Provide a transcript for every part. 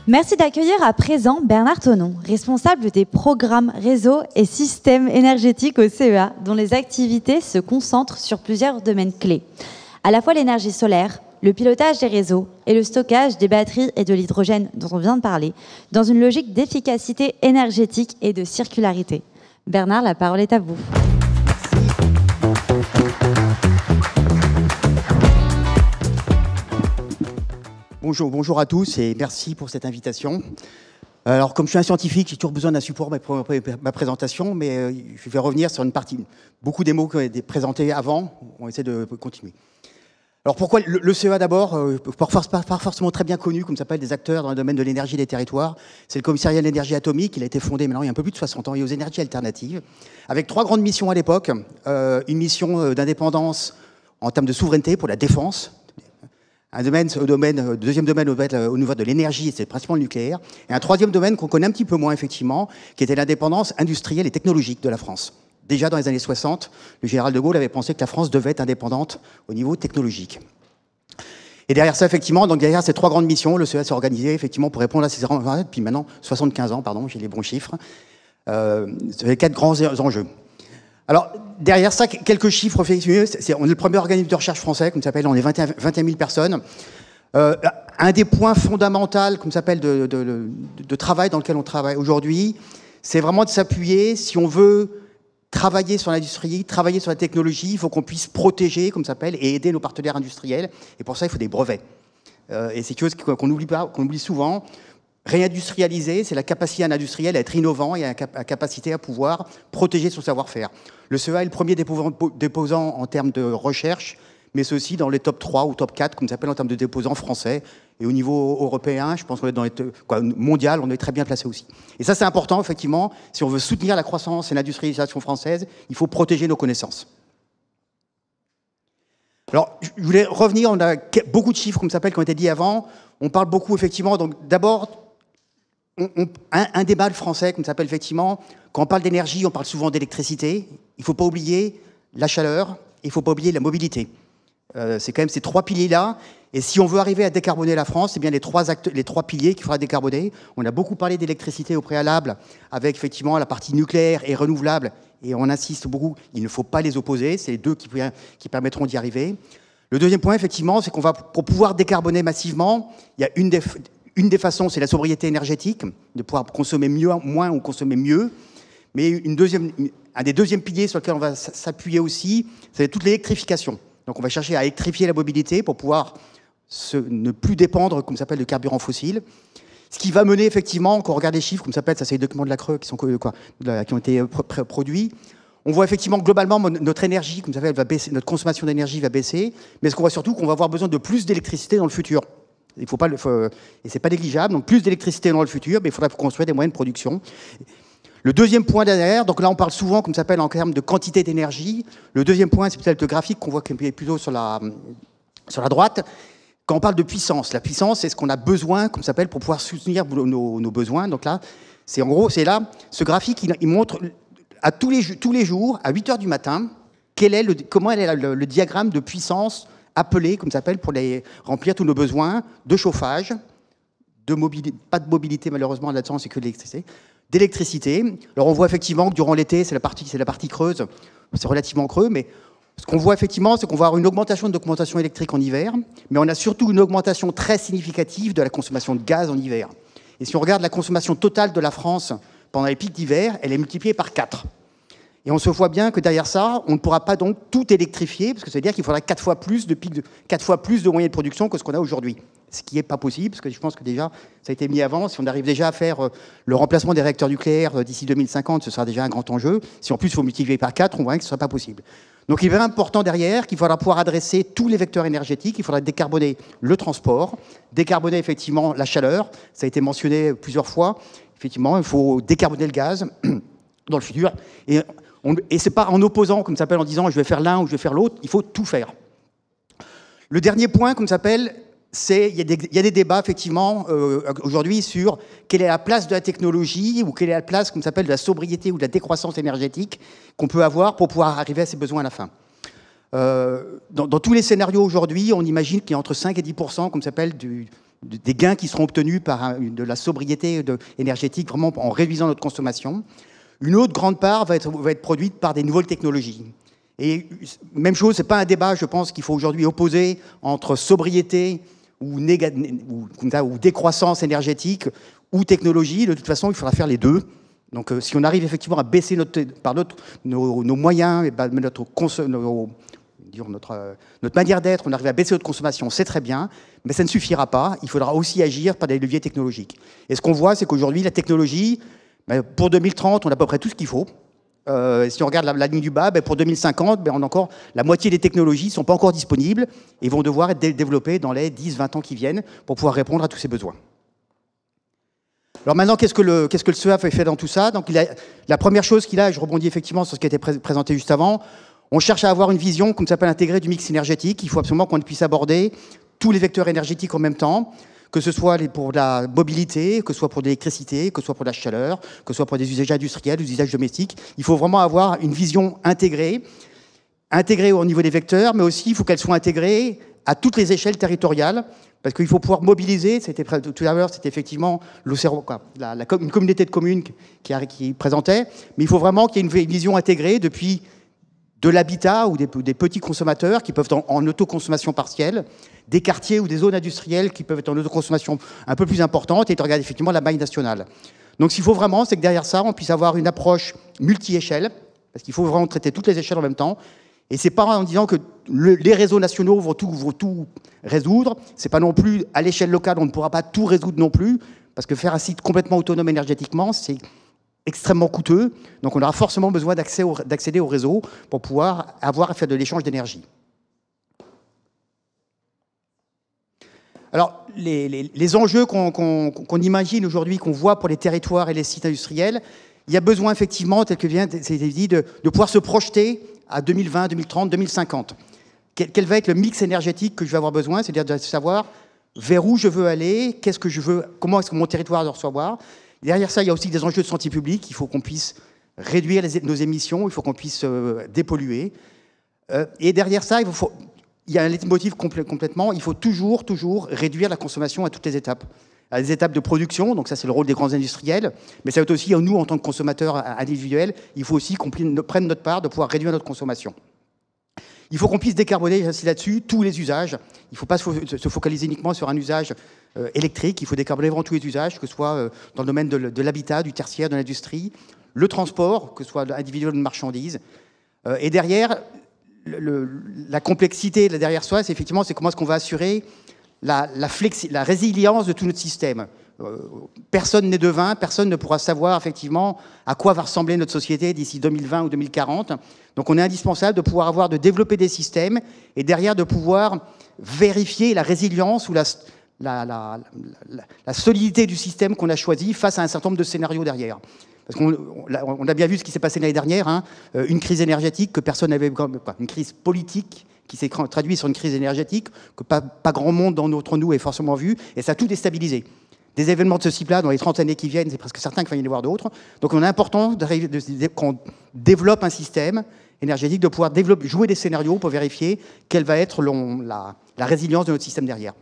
Merci d'accueillir à présent Bernard Thonon, responsable des programmes réseaux et systèmes énergétiques au CEA, dont les activités se concentrent sur plusieurs domaines clés. À la fois l'énergie solaire, le pilotage des réseaux et le stockage des batteries et de l'hydrogène dont on vient de parler, dans une logique d'efficacité énergétique et de circularité. Bernard, la parole est à vous. Bonjour à tous et merci pour cette invitation. Alors, comme je suis un scientifique, j'ai toujours besoin d'un support pour ma présentation, mais je vais revenir sur une partie. Beaucoup des mots qui ont été présentés avant, on essaie de continuer. Alors, pourquoi le CEA d'abord, pas forcément très bien connu, comme ça s'appelle, des acteurs dans le domaine de l'énergie et des territoires. C'est le commissariat de l'énergie atomique, il a été fondé maintenant il y a un peu plus de 60 ans, et aux énergies alternatives, avec 3 grandes missions à l'époque. Une mission d'indépendance en termes de souveraineté pour la défense. Deuxième domaine au niveau de l'énergie, c'est principalement le nucléaire. Et un troisième domaine qu'on connaît un petit peu moins, effectivement, qui était l'indépendance industrielle et technologique de la France. Déjà dans les années 60, le général de Gaulle avait pensé que la France devait être indépendante au niveau technologique. Et derrière ça, effectivement, donc derrière ces 3 grandes missions, le CEA s'est organisé, effectivement, pour répondre à ces depuis maintenant 75 ans, pardon, j'ai les bons chiffres. C'est les 4 grands enjeux. Alors, derrière ça, quelques chiffres. On est le premier organisme de recherche français, comme ça s'appelle, on est 21 000 personnes. Un des points fondamentaux, comme ça s'appelle, de travail dans lequel on travaille aujourd'hui, c'est vraiment de s'appuyer, si on veut travailler sur l'industrie, travailler sur la technologie, il faut qu'on puisse protéger, comme ça s'appelle, et aider nos partenaires industriels. Et pour ça, il faut des brevets. Et c'est quelque chose qu'on oublie pas, qu'on oublie souvent. Réindustrialiser, c'est la capacité d'un industriel à être innovant et la capacité à pouvoir protéger son savoir-faire. Le CEA est le premier déposant en termes de recherche, mais c'est aussi dans les top 3 ou top 4, comme ça s'appelle, en termes de déposants français. Et au niveau européen, je pense qu'on est dans mondial, on est très bien placé aussi. Et ça, c'est important, effectivement. Si on veut soutenir la croissance et l'industrialisation française, il faut protéger nos connaissances. Alors, je voulais revenir, on a beaucoup de chiffres, comme ça s'appelle, qui ont été dit avant. On parle beaucoup, effectivement, donc d'abord, un débat français, comme ça s'appelle, effectivement, quand on parle d'énergie, on parle souvent d'électricité. Il ne faut pas oublier la chaleur, il ne faut pas oublier la mobilité. C'est quand même ces 3 piliers-là. Et si on veut arriver à décarboner la France, c'est bien les 3 piliers qu'il faudra décarboner. On a beaucoup parlé d'électricité au préalable, avec effectivement la partie nucléaire et renouvelable. Et on insiste beaucoup, il ne faut pas les opposer. C'est les 2 qui permettront d'y arriver. Le deuxième point, effectivement, c'est qu'on va, pour pouvoir décarboner massivement, il y a une des façons, c'est la sobriété énergétique, de pouvoir consommer moins ou consommer mieux. Mais un des deuxièmes piliers sur lequel on va s'appuyer aussi, c'est toute l'électrification. Donc on va chercher à électrifier la mobilité pour pouvoir ne plus dépendre, comme ça s'appelle, de carburants fossiles. Ce qui va mener, effectivement, quand on regarde les chiffres, comme ça s'appelle, ça c'est les documents de la Creux qui ont été produits. On voit effectivement globalement notre énergie, comme ça s'appelle, va baisser, notre consommation d'énergie va baisser, mais ce qu'on voit surtout, qu'on va avoir besoin de plus d'électricité dans le futur. Et c'est pas négligeable, donc plus d'électricité dans le futur, mais il faudra construire des moyens de production. Le deuxième point derrière, donc là on parle souvent, comme ça s'appelle, en termes de quantité d'énergie. Le deuxième point, c'est peut-être le graphique qu'on voit qui est plutôt sur la droite. Quand on parle de puissance, la puissance, c'est ce qu'on a besoin, comme ça s'appelle, pour pouvoir soutenir nos besoins. Donc là, c'est en gros, c'est là, ce graphique, il montre à tous les jours, à 8 h du matin, comment est le diagramme de puissance appelé, comme ça s'appelle, pour remplir tous nos besoins de chauffage, pas de mobilité malheureusement là-dedans, c'est que de l'électricité, d'électricité. Alors on voit effectivement que durant l'été, c'est la partie creuse, c'est relativement creux, mais ce qu'on voit effectivement, c'est qu'on va avoir une augmentation de l'augmentation électrique en hiver, mais on a surtout une augmentation très significative de la consommation de gaz en hiver. Et si on regarde la consommation totale de la France pendant les pics d'hiver, elle est multipliée par 4. Et on se voit bien que derrière ça, on ne pourra pas donc tout électrifier, parce que ça veut dire qu'il faudra 4 fois plus de moyens de production que ce qu'on a aujourd'hui. Ce qui n'est pas possible, parce que je pense que déjà, ça a été mis avant. Si on arrive déjà à faire le remplacement des réacteurs nucléaires d'ici 2050, ce sera déjà un grand enjeu. Si en plus il faut multiplier par 4, on voit que ce ne sera pas possible. Donc il est vraiment important derrière qu'il faudra pouvoir adresser tous les vecteurs énergétiques. Il faudra décarboner le transport, décarboner effectivement la chaleur. Ça a été mentionné plusieurs fois. Effectivement, il faut décarboner le gaz dans le futur. Et ce n'est pas en opposant, comme ça s'appelle, en disant je vais faire l'un ou je vais faire l'autre. Il faut tout faire. Le dernier point, comme ça s'appelle, il y a des débats, effectivement, aujourd'hui sur quelle est la place de la technologie ou quelle est la place, comme ça s'appelle, de la sobriété ou de la décroissance énergétique qu'on peut avoir pour pouvoir arriver à ses besoins à la fin. Dans tous les scénarios aujourd'hui, on imagine qu'il y a entre 5 et 10%, comme ça s'appelle, des gains qui seront obtenus par de la sobriété énergétique, vraiment en réduisant notre consommation. Une autre grande part va être produite par des nouvelles technologies. Et même chose, ce n'est pas un débat, je pense, qu'il faut aujourd'hui opposer entre sobriété ou décroissance énergétique ou technologie. De toute façon, il faudra faire les deux. Donc, si on arrive effectivement à baisser nos moyens, et notre manière d'être, on arrive à baisser notre consommation, c'est très bien, mais ça ne suffira pas. Il faudra aussi agir par des leviers technologiques. Et ce qu'on voit, c'est qu'aujourd'hui, la technologie, pour 2030, on a à peu près tout ce qu'il faut. Si on regarde la ligne du bas, pour 2050, on a encore la moitié des technologies ne sont pas encore disponibles et vont devoir être développées dans les 10-20 ans qui viennent pour pouvoir répondre à tous ces besoins. Alors maintenant, qu'est-ce que le CEA fait dans tout ça? Donc, la première chose qu'il a, et je rebondis effectivement sur ce qui a été présenté juste avant, on cherche à avoir une vision, comme ça s'appelle, intégrée du mix énergétique. Il faut absolument qu'on puisse aborder tous les vecteurs énergétiques en même temps, que ce soit pour la mobilité, que ce soit pour l'électricité, que ce soit pour la chaleur, que ce soit pour des usages industriels, des usages domestiques. Il faut vraiment avoir une vision intégrée au niveau des vecteurs, mais aussi il faut qu'elle soit intégrée à toutes les échelles territoriales, parce qu'il faut pouvoir mobiliser, tout à l'heure c'était effectivement une communauté de communes qui présentait, mais il faut vraiment qu'il y ait une vision intégrée depuis de l'habitat ou des petits consommateurs qui peuvent être en autoconsommation partielle, des quartiers ou des zones industrielles qui peuvent être en autoconsommation un peu plus importante, et de regarder effectivement la maille nationale. Donc ce qu'il faut vraiment, c'est que derrière ça, on puisse avoir une approche multi-échelle, parce qu'il faut vraiment traiter toutes les échelles en même temps. Et c'est pas en disant que les réseaux nationaux vont tout résoudre. C'est pas non plus à l'échelle locale, on ne pourra pas tout résoudre non plus, parce que faire un site complètement autonome énergétiquement, c'est extrêmement coûteux. Donc on aura forcément besoin d'accéder au réseau pour pouvoir avoir à faire de l'échange d'énergie. Alors, les enjeux qu'on imagine aujourd'hui, qu'on voit pour les territoires et les sites industriels, il y a besoin effectivement, tel que vient d'être dit, de pouvoir se projeter à 2020, 2030, 2050. Quel va être le mix énergétique que je vais avoir besoin? C'est-à-dire de savoir vers où je veux aller, qu'est-ce que je veux, comment est-ce que mon territoire doit recevoir. Derrière ça, il y a aussi des enjeux de santé publique. Il faut qu'on puisse réduire nos émissions, il faut qu'on puisse dépolluer. Et derrière ça, il y a un leitmotiv complètement, il faut toujours réduire la consommation à toutes les étapes. À les étapes de production, donc ça c'est le rôle des grands industriels, mais ça va être aussi, nous en tant que consommateurs individuels, il faut aussi qu'on prenne notre part de pouvoir réduire notre consommation. Il faut qu'on puisse décarboner là-dessus tous les usages. Il ne faut pas se focaliser uniquement sur un usage électrique, il faut décarboner vraiment tous les usages, que ce soit dans le domaine de l'habitat, du tertiaire, de l'industrie, le transport, que ce soit individuel ou de marchandises. Et derrière, la complexité derrière soi, c'est effectivement comment est-ce qu'on va assurer la résilience de tout notre système. Personne n'est devin, personne ne pourra savoir effectivement à quoi va ressembler notre société d'ici 2020 ou 2040. Donc on est indispensable de développer des systèmes et derrière de pouvoir vérifier la résilience ou la solidité du système qu'on a choisi face à un certain nombre de scénarios derrière. Parce qu'on a bien vu ce qui s'est passé l'année dernière, une crise énergétique que personne n'avait, une crise politique qui s'est traduite sur une crise énergétique que pas grand monde d'entre nous ait forcément vu, et ça a tout déstabilisé. Des événements de ce type-là, dans les 30 années qui viennent, c'est presque certain qu'il va y en avoir d'autres. Donc on est important qu'on développe un système énergétique, de pouvoir jouer des scénarios pour vérifier quelle va être la résilience de notre système derrière.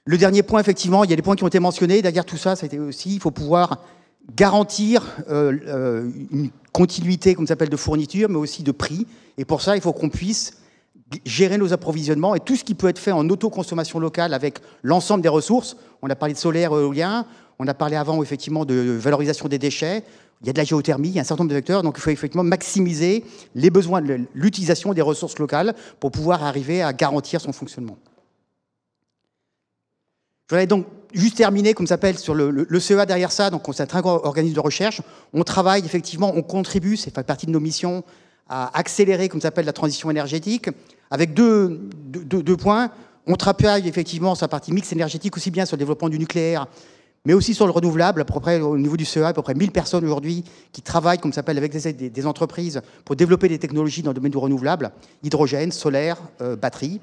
Le dernier point, effectivement, il y a des points qui ont été mentionnés. Derrière tout ça, c'était aussi, il faut pouvoir garantir une continuité, comme ça s'appelle, de fourniture, mais aussi de prix. Et pour ça, il faut qu'on puisse gérer nos approvisionnements et tout ce qui peut être fait en autoconsommation locale avec l'ensemble des ressources. On a parlé de solaire, éolien, on a parlé avant effectivement de valorisation des déchets, il y a de la géothermie, il y a un certain nombre de vecteurs, donc il faut effectivement maximiser les besoins, l'utilisation des ressources locales pour pouvoir arriver à garantir son fonctionnement. Je voudrais donc juste terminer, comme ça s'appelle, sur le CEA derrière ça, donc c'est un organisme de recherche, on travaille effectivement, on contribue, c'est fait partie de nos missions, à accélérer, comme ça s'appelle, la transition énergétique, avec deux points. On travaille effectivement sur la partie mix énergétique, aussi bien sur le développement du nucléaire, mais aussi sur le renouvelable. À peu près, au niveau du CEA, à peu près 1000 personnes aujourd'hui qui travaillent, comme ça s'appelle, avec des entreprises pour développer des technologies dans le domaine du renouvelable, hydrogène, solaire, batterie.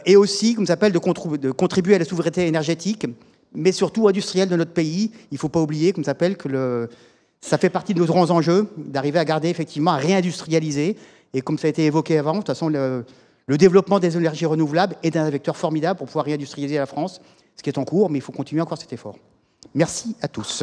et aussi, comme ça s'appelle, de contribuer à la souveraineté énergétique, mais surtout industrielle de notre pays. Il ne faut pas oublier, comme ça s'appelle, que ça fait partie de nos grands enjeux, d'arriver à garder, effectivement, à réindustrialiser. Et comme ça a été évoqué avant, de toute façon, le développement des énergies renouvelables est un vecteur formidable pour pouvoir réindustrialiser la France, ce qui est en cours, mais il faut continuer encore cet effort. Merci à tous.